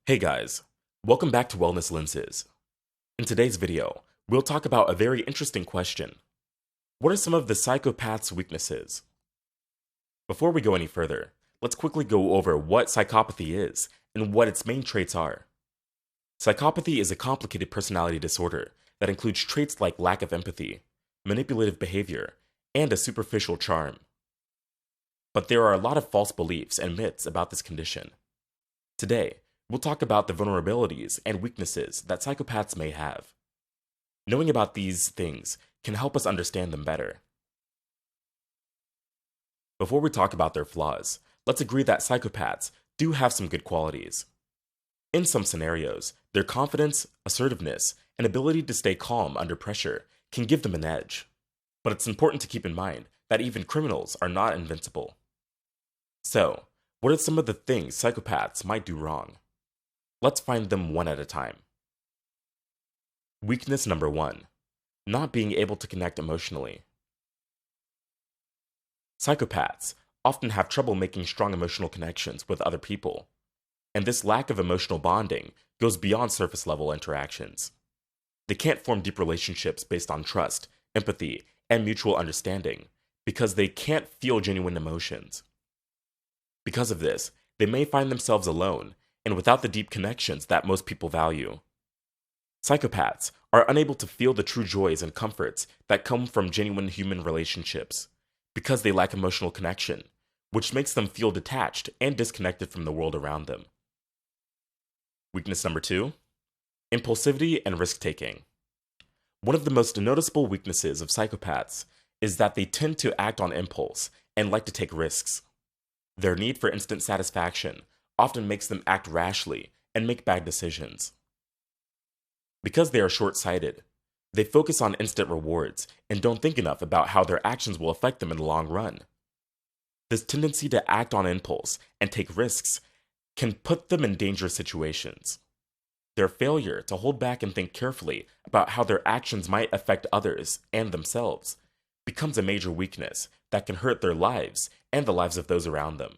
Hey guys, welcome back to Wellness Lenses. In today's video, we'll talk about a very interesting question. What are some of the psychopath's weaknesses? Before we go any further, let's quickly go over what psychopathy is and what its main traits are. Psychopathy is a complicated personality disorder that includes traits like lack of empathy, manipulative behavior, and a superficial charm. But there are a lot of false beliefs and myths about this condition. Today, we'll talk about the vulnerabilities and weaknesses that psychopaths may have. Knowing about these things can help us understand them better. Before we talk about their flaws, let's agree that psychopaths do have some good qualities. In some scenarios, their confidence, assertiveness, and ability to stay calm under pressure can give them an edge. But it's important to keep in mind that even criminals are not invincible. So, what are some of the things psychopaths might do wrong? Let's find them one at a time. Weakness number 1. Not being able to connect emotionally. Psychopaths often have trouble making strong emotional connections with other people, and this lack of emotional bonding goes beyond surface-level interactions. They can't form deep relationships based on trust, empathy, and mutual understanding because they can't feel genuine emotions. Because of this, they may find themselves alone and without the deep connections that most people value. Psychopaths are unable to feel the true joys and comforts that come from genuine human relationships because they lack emotional connection, which makes them feel detached and disconnected from the world around them. Weakness number 2. Impulsivity and risk-taking. One of the most noticeable weaknesses of psychopaths is that they tend to act on impulse and like to take risks. Their need for instant satisfaction often makes them act rashly and make bad decisions. Because they are short-sighted, they focus on instant rewards and don't think enough about how their actions will affect them in the long run. This tendency to act on impulse and take risks can put them in dangerous situations. Their failure to hold back and think carefully about how their actions might affect others and themselves becomes a major weakness that can hurt their lives and the lives of those around them.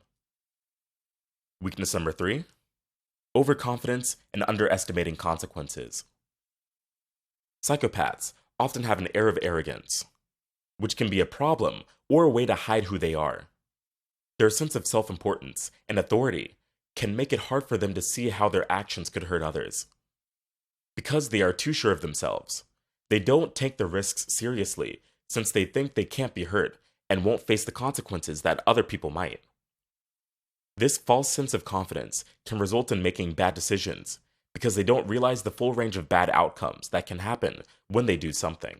Weakness number 3. Overconfidence and underestimating consequences. Psychopaths often have an air of arrogance, which can be a problem or a way to hide who they are. Their sense of self-importance and authority can make it hard for them to see how their actions could hurt others. Because they are too sure of themselves, they don't take the risks seriously since they think they can't be hurt and won't face the consequences that other people might. This false sense of confidence can result in making bad decisions because they don't realize the full range of bad outcomes that can happen when they do something.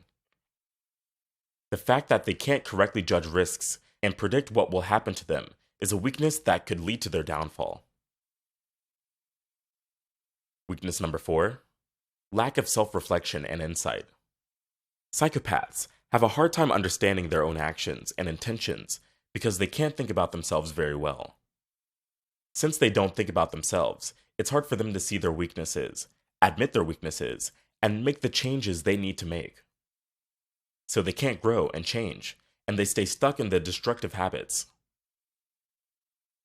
The fact that they can't correctly judge risks and predict what will happen to them is a weakness that could lead to their downfall. Weakness number 4. Lack of self-reflection and insight. Psychopaths have a hard time understanding their own actions and intentions because they can't think about themselves very well. Since they don't think about themselves, it's hard for them to see their weaknesses, admit their weaknesses, and make the changes they need to make. So they can't grow and change, and they stay stuck in the destructive habits.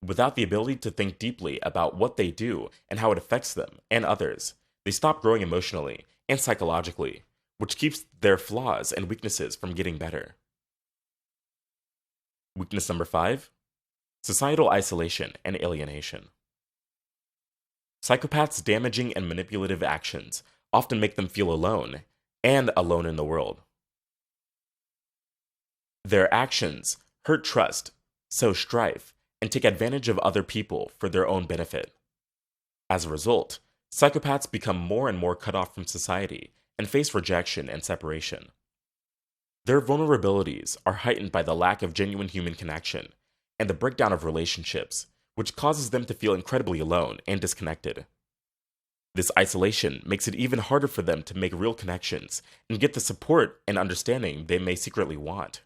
Without the ability to think deeply about what they do and how it affects them and others, they stop growing emotionally and psychologically, which keeps their flaws and weaknesses from getting better. Weakness number 5. Societal isolation and alienation. Psychopaths' damaging and manipulative actions often make them feel alone and alone in the world. Their actions hurt trust, sow strife, and take advantage of other people for their own benefit. As a result, psychopaths become more and more cut off from society and face rejection and separation. Their vulnerabilities are heightened by the lack of genuine human connection and the breakdown of relationships, which causes them to feel incredibly alone and disconnected. This isolation makes it even harder for them to make real connections and get the support and understanding they may secretly want.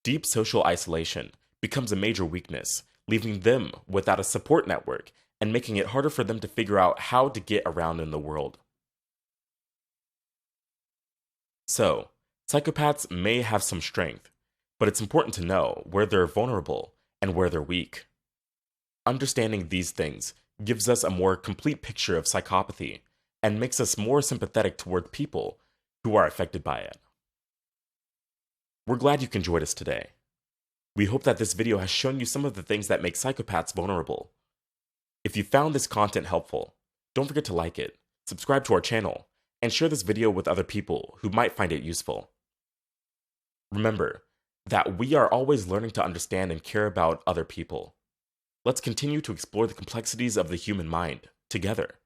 Deep social isolation becomes a major weakness, leaving them without a support network and making it harder for them to figure out how to get around in the world. So, psychopaths may have some strength, but it's important to know where they're vulnerable and where they're weak. Understanding these things gives us a more complete picture of psychopathy and makes us more sympathetic toward people who are affected by it. We're glad you enjoyed us today. We hope that this video has shown you some of the things that make psychopaths vulnerable. If you found this content helpful, don't forget to like it, subscribe to our channel, and share this video with other people who might find it useful. Remember that we are always learning to understand and care about other people. Let's continue to explore the complexities of the human mind together.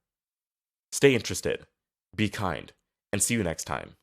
Stay interested, be kind, and see you next time.